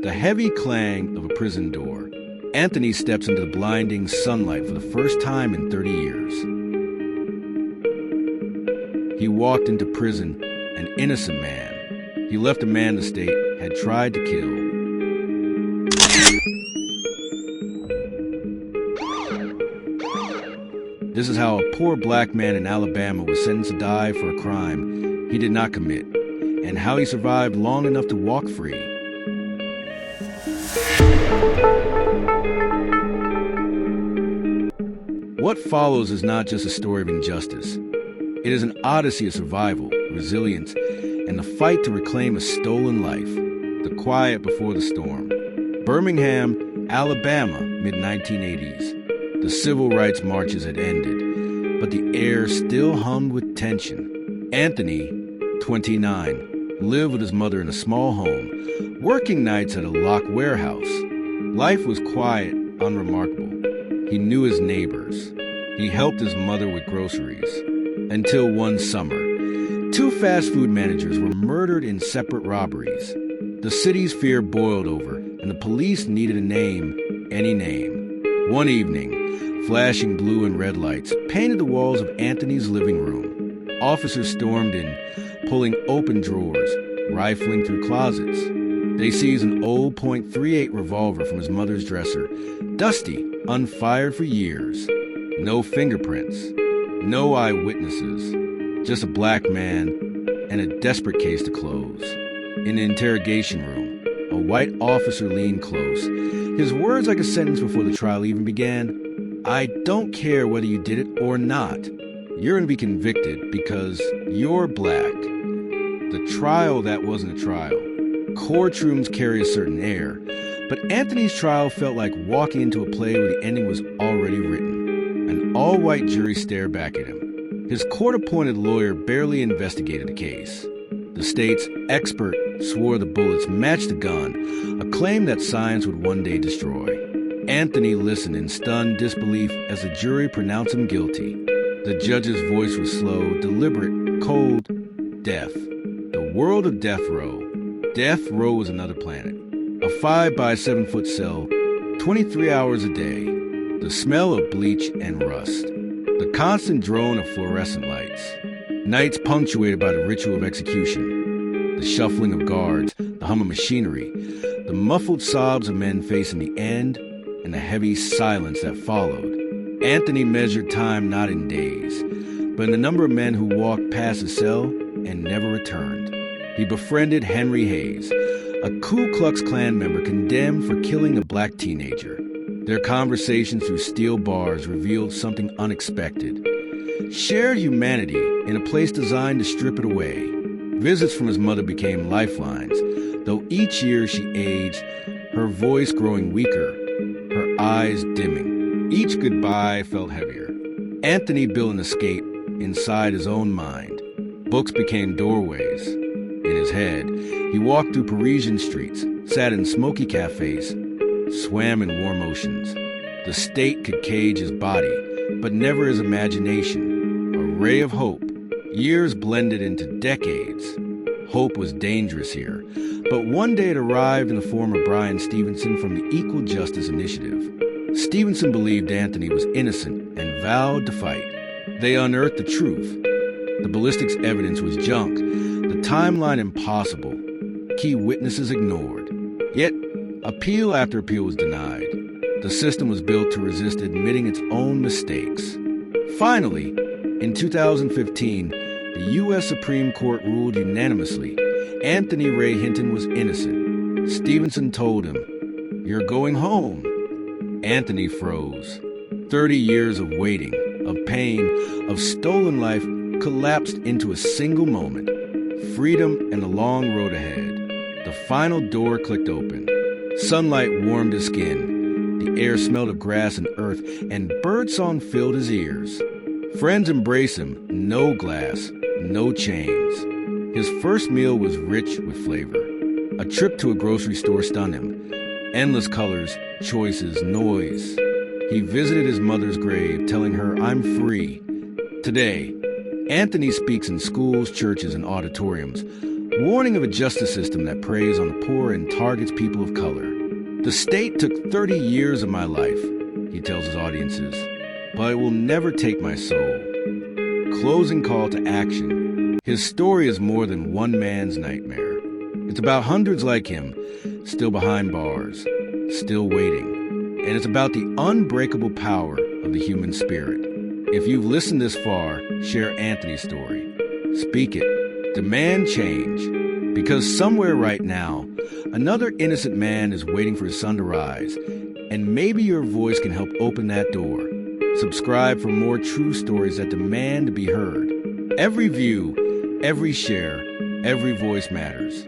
The heavy clang of a prison door. Anthony steps into the blinding sunlight for the first time in 30 years. He walked into prison, an innocent man. He left a man the state had tried to kill. This is how a poor black man in Alabama was sentenced to die for a crime he did not commit, and how he survived long enough to walk free. What follows is not just a story of injustice. It is an odyssey of survival, resilience, and the fight to reclaim a stolen life, the quiet before the storm. Birmingham, Alabama, mid-1980s. The civil rights marches had ended, but the air still hummed with tension. Anthony, 29, lived with his mother in a small home, working nights at a locked warehouse. Life was quiet, unremarkable. He knew his neighbors. He helped his mother with groceries. Until one summer, two fast food managers were murdered in separate robberies. The city's fear boiled over, and the police needed a name, any name. One evening, flashing blue and red lights painted the walls of Anthony's living room. Officers stormed in, pulling open drawers, rifling through closets. They seized an old .38 revolver from his mother's dresser, dusty, unfired for years. No fingerprints. No eyewitnesses, just a black man and a desperate case to close. In the interrogation room, a white officer leaned close, his words like a sentence before the trial even began. "I don't care whether you did it or not. You're going to be convicted because you're black." The trial that wasn't a trial. Courtrooms carry a certain air, but Anthony's trial felt like walking into a play where the ending was already written. An all-white jury stared back at him. His court-appointed lawyer barely investigated the case. The state's expert swore the bullets matched the gun, a claim that science would one day destroy. Anthony listened in stunned disbelief as the jury pronounced him guilty. The judge's voice was slow, deliberate, cold. Death. The world of death row. Death row was another planet. A 5 by 7 foot cell, 23 hours a day. The smell of bleach and rust. The constant drone of fluorescent lights. Nights punctuated by the ritual of execution. The shuffling of guards, the hum of machinery, the muffled sobs of men facing the end, and the heavy silence that followed. Anthony measured time not in days, but in the number of men who walked past his cell and never returned. He befriended Henry Hayes, a Ku Klux Klan member condemned for killing a black teenager. Their conversations through steel bars revealed something unexpected. Shared humanity in a place designed to strip it away. Visits from his mother became lifelines, though each year she aged, her voice growing weaker, her eyes dimming. Each goodbye felt heavier. Anthony built an escape inside his own mind. Books became doorways. In his head, he walked through Parisian streets, sat in smoky cafes, swam in warm oceans. The state could cage his body, but never his imagination. A ray of hope. Years blended into decades. Hope was dangerous here, but one day it arrived in the form of Brian Stevenson from the Equal Justice Initiative. Stevenson believed Anthony was innocent and vowed to fight. They unearthed the truth. The ballistics evidence was junk, the timeline impossible, key witnesses ignored. Yet, appeal after appeal was denied. The system was built to resist admitting its own mistakes. Finally, in 2015, the U.S. Supreme Court ruled unanimously Anthony Ray Hinton was innocent. Stevenson told him, "You're going home." Anthony froze. 30 years of waiting, of pain, of stolen life collapsed into a single moment. Freedom and the long road ahead. The final door clicked open. Sunlight warmed his skin. The air smelled of grass and earth, and birdsong filled his ears. Friends embraced him. No glass, no chains. His first meal was rich with flavor. A trip to a grocery store stunned him. Endless colors, choices, noise. He visited his mother's grave, telling her, "I'm free." Today, Anthony speaks in schools, churches, and auditoriums. warning of a justice system that preys on the poor and targets people of color. The state took 30 years of my life, he tells his audiences, but it will never take my soul. Closing call to action. His story is more than one man's nightmare. It's about hundreds like him, still behind bars, still waiting. And it's about the unbreakable power of the human spirit. If you've listened this far, share Anthony's story. Speak it. Demand change. Because somewhere right now, another innocent man is waiting for his sun to rise. And maybe your voice can help open that door. Subscribe for more true stories that demand to be heard. Every view, every share, every voice matters.